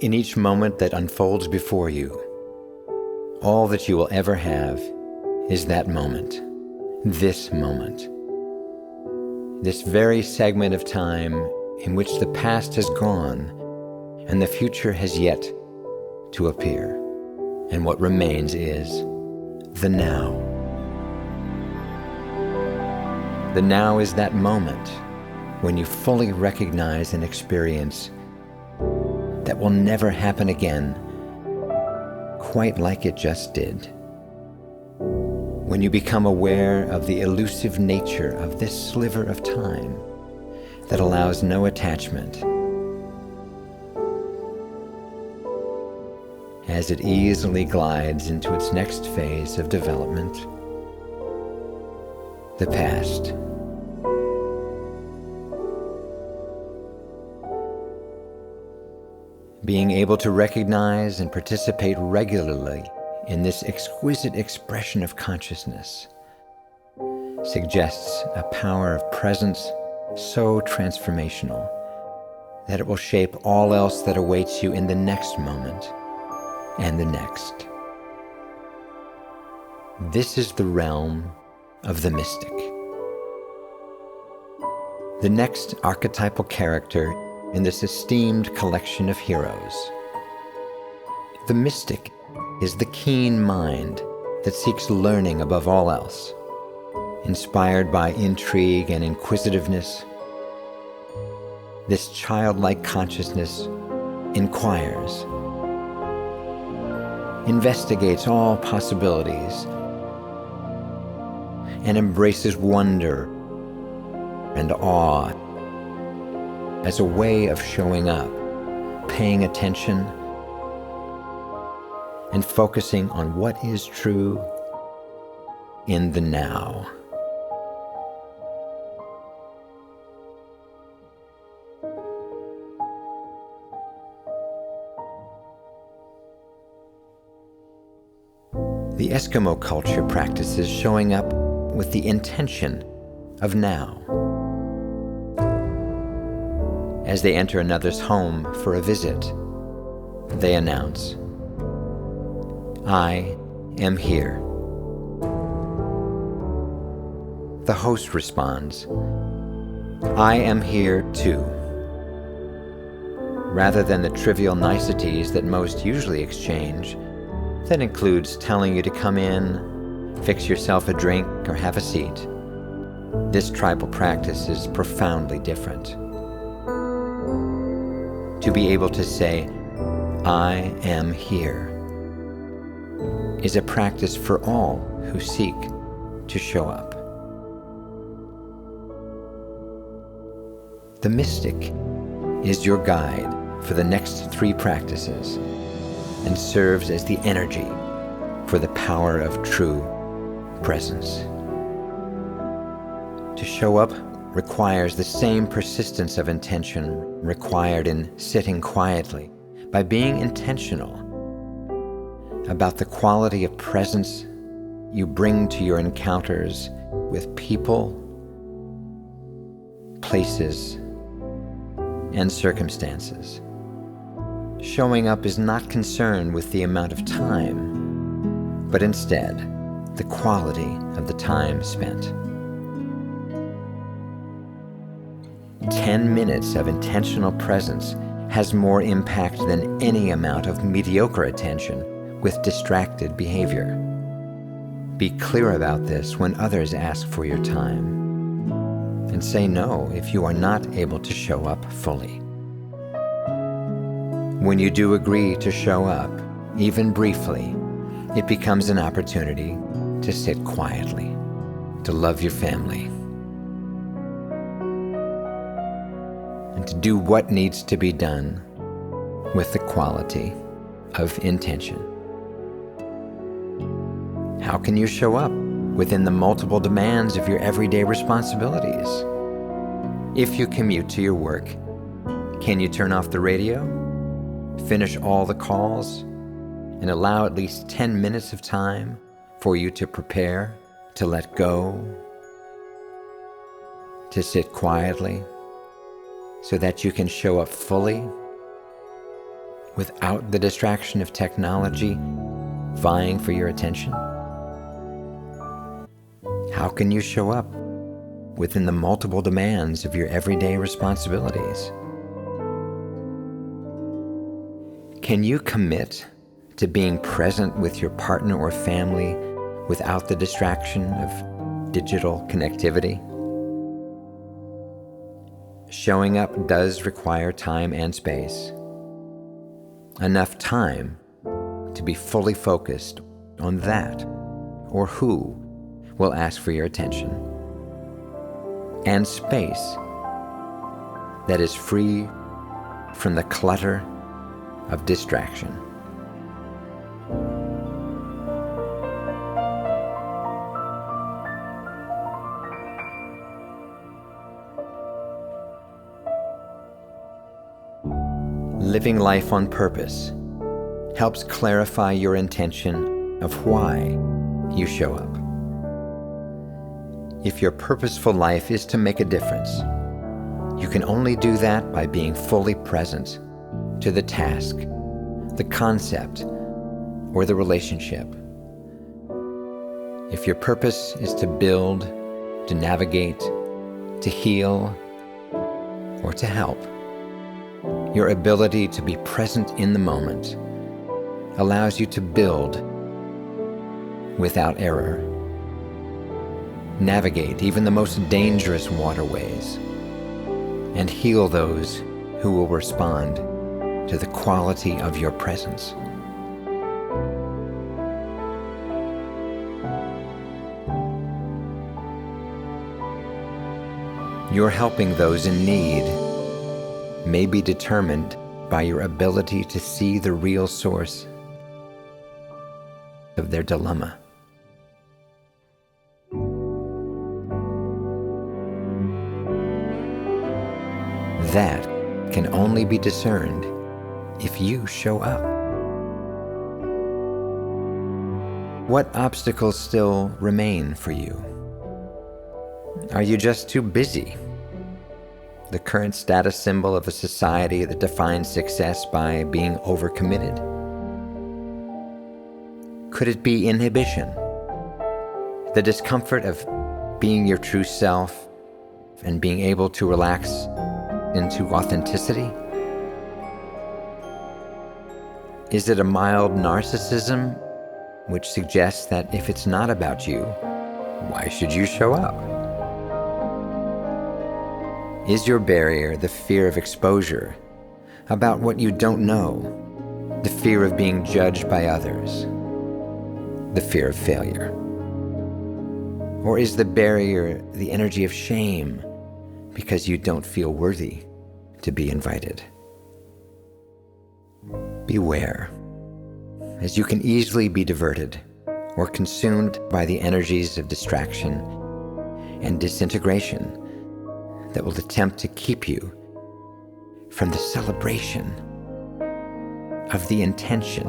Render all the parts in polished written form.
In each moment that unfolds before you, all that you will ever have is that moment, this very segment of time in which the past has gone and the future has yet to appear. And what remains is the now. The now is that moment when you fully recognize and experience that will never happen again, quite like it just did. When you become aware of the elusive nature of this sliver of time that allows no attachment, as it easily glides into its next phase of development, the past. Being able to recognize and participate regularly in this exquisite expression of consciousness suggests a power of presence so transformational that it will shape all else that awaits you in the next moment and the next. This is the realm of the mystic. The next archetypal character in this esteemed collection of heroes. The mystic is the keen mind that seeks learning above all else, inspired by intrigue and inquisitiveness. This childlike consciousness inquires, investigates all possibilities, and embraces wonder and awe as a way of showing up, paying attention, and focusing on what is true in the now. The Eskimo culture practices showing up with the intention of now. As they enter another's home for a visit, they announce, "I am here." The host responds, "I am here too." Rather than the trivial niceties that most usually exchange, that includes telling you to come in, fix yourself a drink, or have a seat, this tribal practice is profoundly different. To be able to say, "I am here," is a practice for all who seek to show up. The mystic is your guide for the next 3 practices and serves as the energy for the power of true presence. To show up requires the same persistence of intention required in sitting quietly, by being intentional about the quality of presence you bring to your encounters with people, places, and circumstances. Showing up is not concerned with the amount of time, but instead the quality of the time spent. 10 minutes of intentional presence has more impact than any amount of mediocre attention with distracted behavior. Be clear about this when others ask for your time, and say no if you are not able to show up fully. When you do agree to show up, even briefly, it becomes an opportunity to sit quietly, to love your family, and to do what needs to be done with the quality of intention. How can you show up within the multiple demands of your everyday responsibilities? If you commute to your work, can you turn off the radio, finish all the calls, and allow at least 10 minutes of time for you to prepare, to let go, to sit quietly, so that you can show up fully without the distraction of technology vying for your attention? How can you show up within the multiple demands of your everyday responsibilities? Can you commit to being present with your partner or family without the distraction of digital connectivity? Showing up does require time and space. Enough time to be fully focused on that or who will ask for your attention. And space that is free from the clutter of distraction. Living life on purpose helps clarify your intention of why you show up. If your purposeful life is to make a difference, you can only do that by being fully present to the task, the concept, or the relationship. If your purpose is to build, to navigate, to heal, or to help, your ability to be present in the moment allows you to build without error, navigate even the most dangerous waterways, and heal those who will respond to the quality of your presence. Your helping those in need may be determined by your ability to see the real source of their dilemma. That can only be discerned if you show up. What obstacles still remain for you? Are you just too busy? The current status symbol of a society that defines success by being overcommitted? Could it be inhibition? The discomfort of being your true self and being able to relax into authenticity? Is it a mild narcissism which suggests that if it's not about you, why should you show up? Is your barrier the fear of exposure, about what you don't know, the fear of being judged by others, the fear of failure? Or is the barrier the energy of shame because you don't feel worthy to be invited? Beware, as you can easily be diverted or consumed by the energies of distraction and disintegration that will attempt to keep you from the celebration of the intention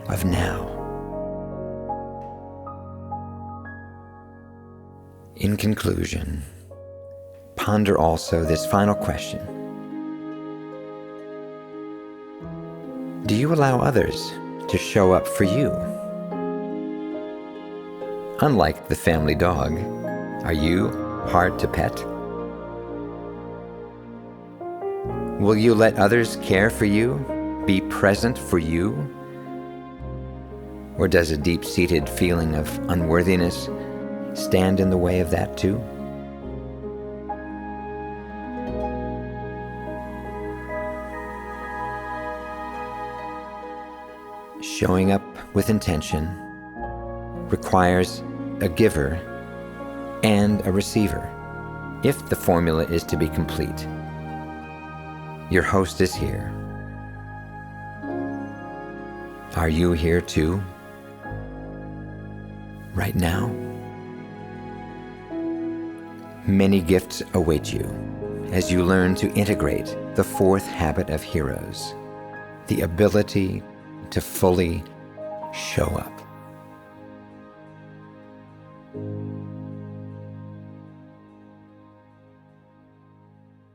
of now. In conclusion, ponder also this final question. Do you allow others to show up for you? Unlike the family dog, are you hard to pet? Will you let others care for you, be present for you? Or does a deep-seated feeling of unworthiness stand in the way of that too? Showing up with intention requires a giver and a receiver, if the formula is to be complete. Your host is here. Are you here too? Right now? Many gifts await you as you learn to integrate the fourth habit of heroes, the ability to fully show up.